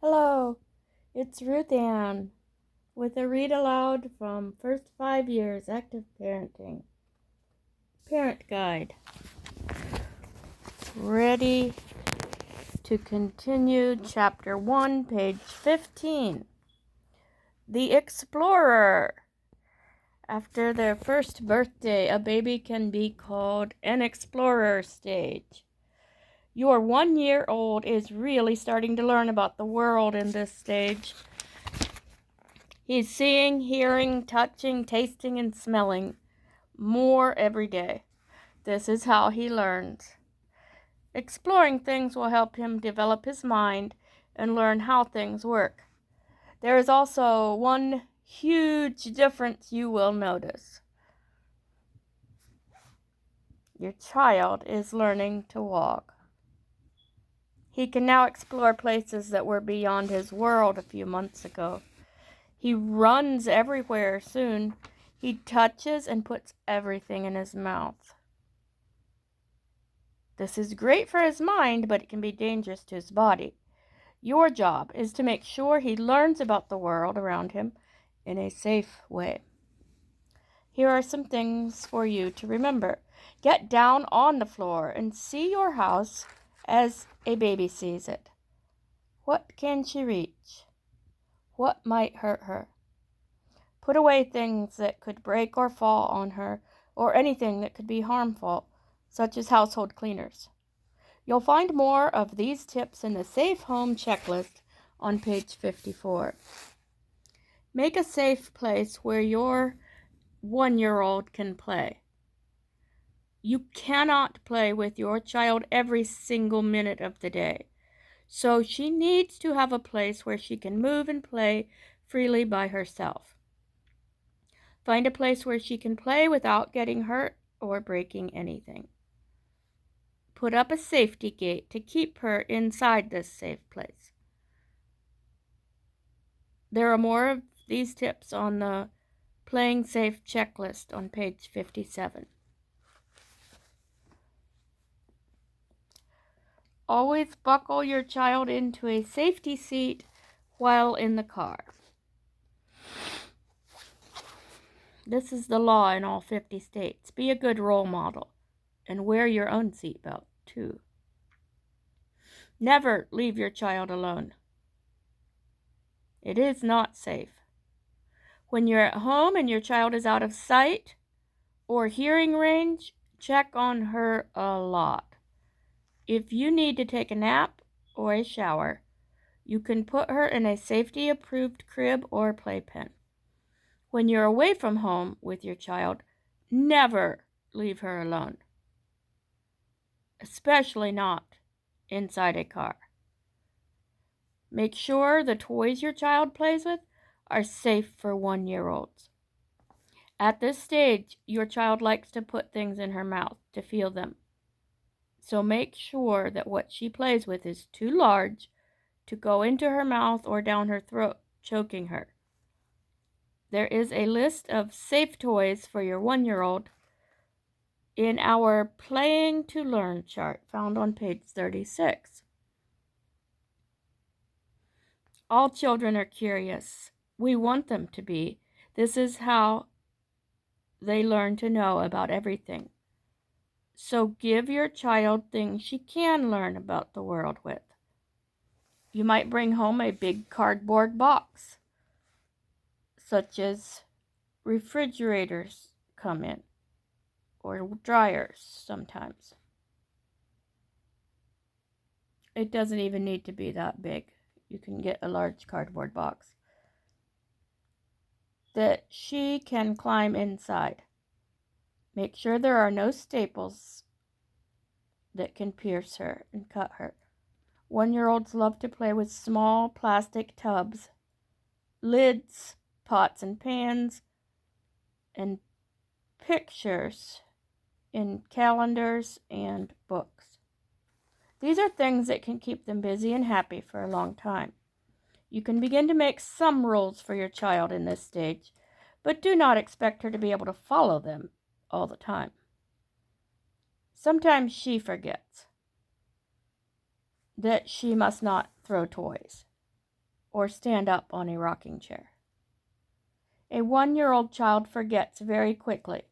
Hello, it's Ruth Ann with a read aloud from First 5 Years Active Parenting Parent Guide. Ready to continue Chapter 1, page 15. The Explorer. After their first birthday, a baby can be called an explorer stage. Your 1-year-old is really starting to learn about the world in this stage. He's seeing, hearing, touching, tasting, and smelling more every day. This is how he learns. Exploring things will help him develop his mind and learn how things work. There is also one huge difference you will notice. Your child is learning to walk. He can now explore places that were beyond his world a few months ago. He runs everywhere soon. He touches and puts everything in his mouth. This is great for his mind, but it can be dangerous to his body. Your job is to make sure he learns about the world around him in a safe way. Here are some things for you to remember. Get down on the floor and see your house as a baby sees it. What can she reach? What might hurt her? Put away things that could break or fall on her, or anything that could be harmful, such as household cleaners. You'll find more of these tips in the Safe Home Checklist on page 54. Make a safe place where your 1-year-old can play. You cannot play with your child every single minute of the day, so she needs to have a place where she can move and play freely by herself. Find a place where she can play without getting hurt or breaking anything. Put up a safety gate to keep her inside this safe place. There are more of these tips on the Playing Safe checklist on page 57. Always buckle your child into a safety seat while in the car. This is the law in all 50 states. Be a good role model and wear your own seatbelt too. Never leave your child alone. It is not safe. When you're at home and your child is out of sight or hearing range, check on her a lot. If you need to take a nap or a shower, you can put her in a safety-approved crib or playpen. When you're away from home with your child, never leave her alone, especially not inside a car. Make sure the toys your child plays with are safe for 1-year-olds. At this stage, your child likes to put things in her mouth to feel them. So make sure that what she plays with is too large to go into her mouth or down her throat, choking her. There is a list of safe toys for your 1-year-old in our Playing to Learn chart found on page 36. All children are curious. We want them to be. This is how they learn to know about everything. So give your child things she can learn about the world with. You might bring home a big cardboard box, such as refrigerators come in, or dryers sometimes. It doesn't even need to be that big. You can get a large cardboard box that she can climb inside. Make sure there are no staples that can pierce her and cut her. 1-year-olds love to play with small plastic tubs, lids, pots and pans, and pictures in calendars and books. These are things that can keep them busy and happy for a long time. You can begin to make some rules for your child in this stage, but do not expect her to be able to follow them all the time. Sometimes she forgets that she must not throw toys. or stand up on a rocking chair. A 1-year-old child forgets very quickly.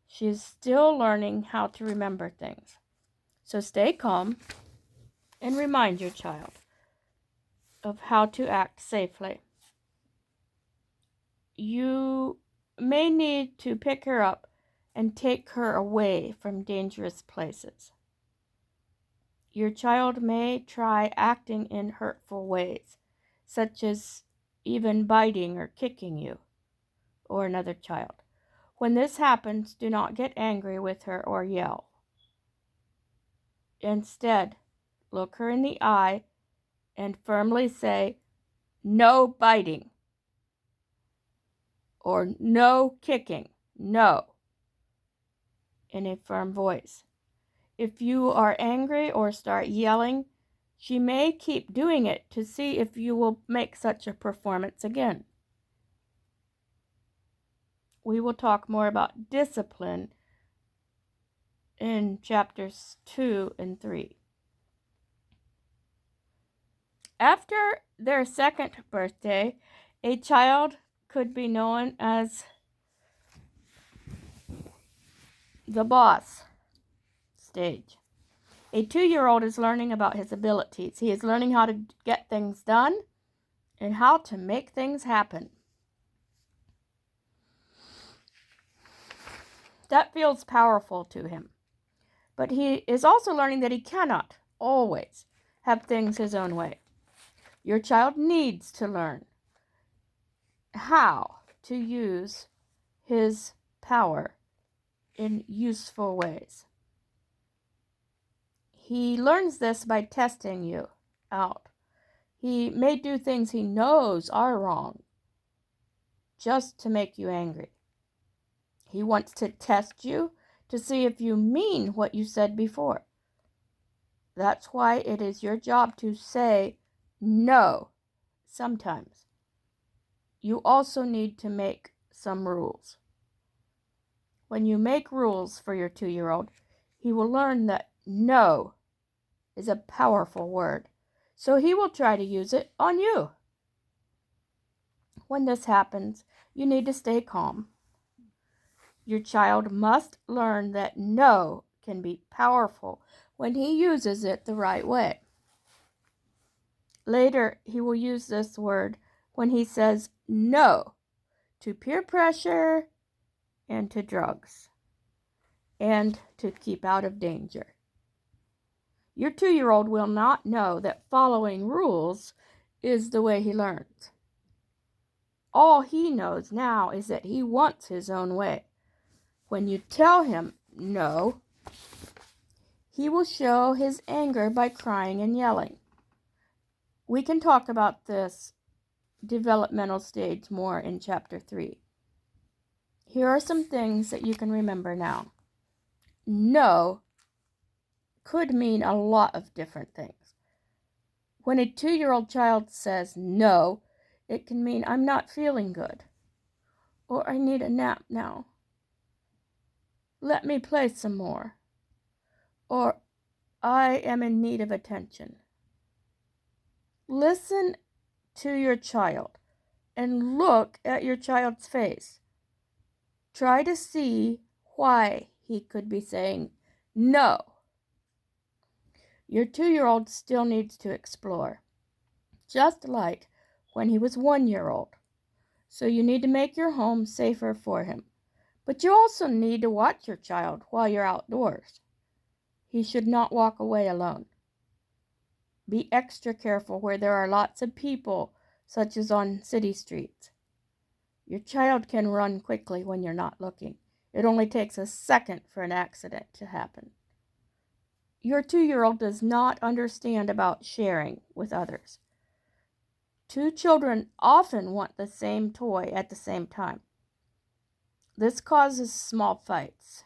She is still learning how to remember things. So stay calm and remind your child of how to act safely. You may need to pick her up and take her away from dangerous places. Your child may try acting in hurtful ways, such as even biting or kicking you or another child. When this happens, do not get angry with her or yell. Instead, look her in the eye and firmly say, "No biting," or "No kicking," "No," in a firm voice. If you are angry or start yelling, she may keep doing it to see if you will make such a performance again. We will talk more about discipline in chapters 2 and 3. After their second birthday, a child could be known as the boss stage. A 2-year-old is learning about his abilities. He is learning how to get things done and how to make things happen. That feels powerful to him. But he is also learning that he cannot always have things his own way. Your child needs to learn how to use his power in useful ways. He learns this by testing you out. He may do things he knows are wrong just to make you angry. He wants to test you to see if you mean what you said before. That's why it is your job to say no sometimes. You also need to make some rules. When you make rules for your 2-year-old, he will learn that no is a powerful word, so he will try to use it on you. When this happens, you need to stay calm. Your child must learn that no can be powerful when he uses it the right way. Later, he will use this word when he says no to peer pressure and to drugs and to keep out of danger. Your 2-year-old will not know that following rules is the way he learns. All he knows now is that he wants his own way. When you tell him no, he will show his anger by crying and yelling. We can talk about this developmental stage more in chapter 3. Here are some things that you can remember now. No could mean a lot of different things. When a 2-year-old child says no, it can mean I'm not feeling good, or I need a nap now. Let me play some more, or I am in need of attention. Listen to your child and look at your child's face. Try to see why he could be saying no. Your 2-year-old still needs to explore, just like when he was 1-year-old. So you need to make your home safer for him. But you also need to watch your child while you're outdoors. He should not walk away alone. Be extra careful where there are lots of people, such as on city streets. Your child can run quickly when you're not looking. It only takes a second for an accident to happen. Your 2-year-old does not understand about sharing with others. 2 children often want the same toy at the same time. This causes small fights.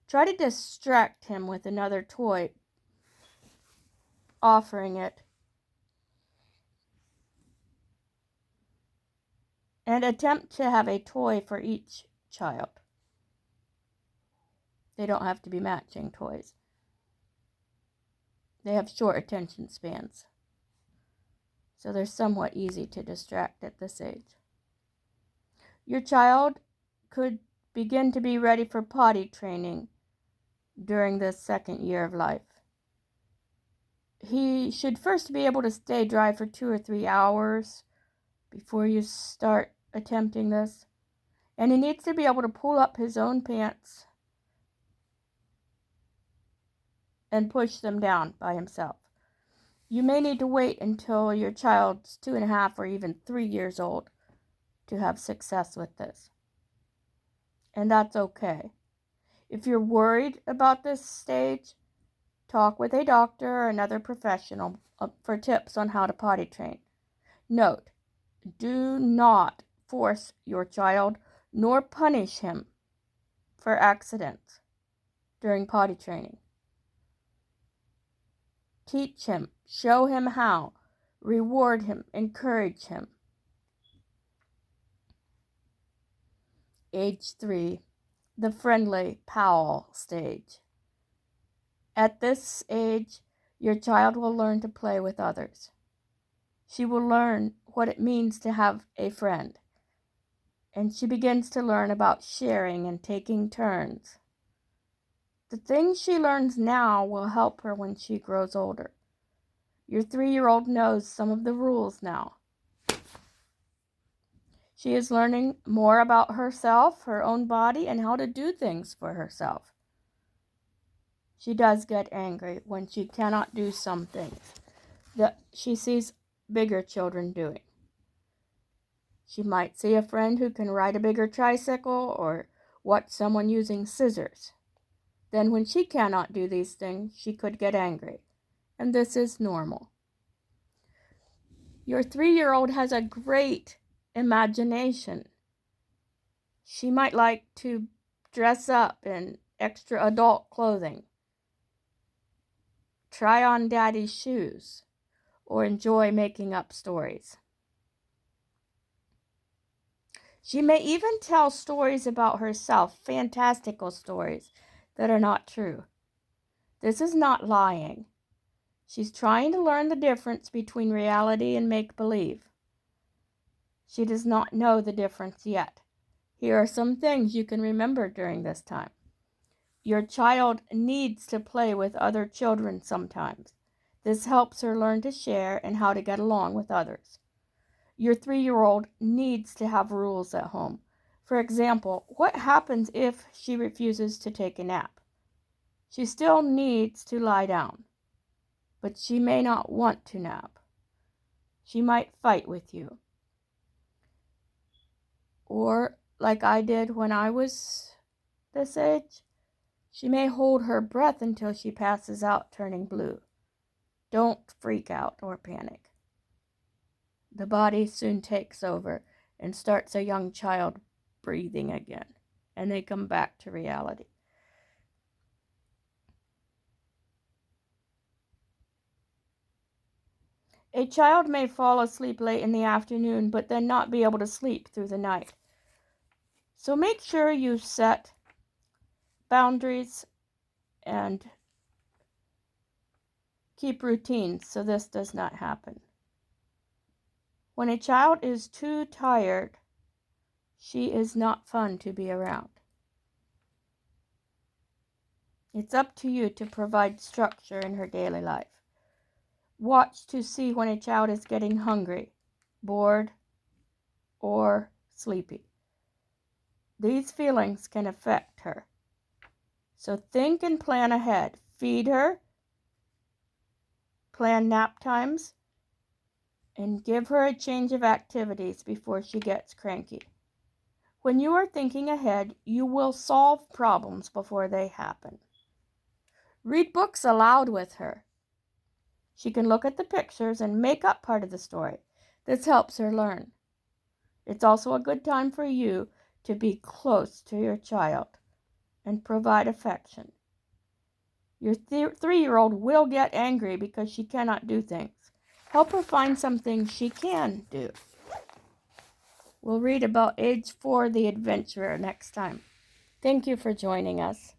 Try to distract him with another toy, offering it, and attempt to have a toy for each child. They don't have to be matching toys. They have short attention spans. so they're somewhat easy to distract at this age. Your child could begin to be ready for potty training during the second year of life. He should first be able to stay dry for 2 or 3 hours before you start attempting this. And he needs to be able to pull up his own pants and push them down by himself. You may need to wait until your child's 2.5 or even 3 years old to have success with this. And that's okay. If you're worried about this stage, talk with a doctor or another professional for tips on how to potty train. Note, do not force your child nor punish him for accidents during potty training. Teach him, show him how, reward him, encourage him. Age 3, the friendly pal stage. At this age, your child will learn to play with others. She will learn what it means to have a friend, and she begins to learn about sharing and taking turns. The things she learns now will help her when she grows older. Your 3-year-old knows some of the rules now. She is learning more about herself, her own body, and how to do things for herself. She does get angry when she cannot do some things that she sees bigger children doing. She might see a friend who can ride a bigger tricycle or watch someone using scissors. Then when she cannot do these things, she could get angry. And this is normal. Your 3-year-old has a great imagination. She might like to dress up in extra adult clothing, try on daddy's shoes, or enjoy making up stories. She may even tell stories about herself, fantastical stories that are not true. This is not lying. She's trying to learn the difference between reality and make-believe. She does not know the difference yet. Here are some things you can remember during this time. Your child needs to play with other children sometimes. This helps her learn to share and how to get along with others. Your 3-year-old needs to have rules at home. For example, what happens if she refuses to take a nap? She still needs to lie down, but she may not want to nap. She might fight with you. Or, like I did when I was this age, she may hold her breath until she passes out, turning blue. Don't freak out or panic. The body soon takes over and starts a young child breathing again, and they come back to reality. A child may fall asleep late in the afternoon, but then not be able to sleep through the night. So make sure you set boundaries and keep routines so this does not happen. When a child is too tired, she is not fun to be around. It's up to you to provide structure in her daily life. Watch to see when a child is getting hungry, bored, or sleepy. These feelings can affect her. So think and plan ahead. Feed her, plan nap times, and give her a change of activities before she gets cranky. When you are thinking ahead, you will solve problems before they happen. Read books aloud with her. She can look at the pictures and make up part of the story. This helps her learn. It's also a good time for you to be close to your child and provide affection. Your 3-year-old will get angry because she cannot do things. Help her find some things she can do. We'll read about age 4, the adventurer, next time. Thank you for joining us.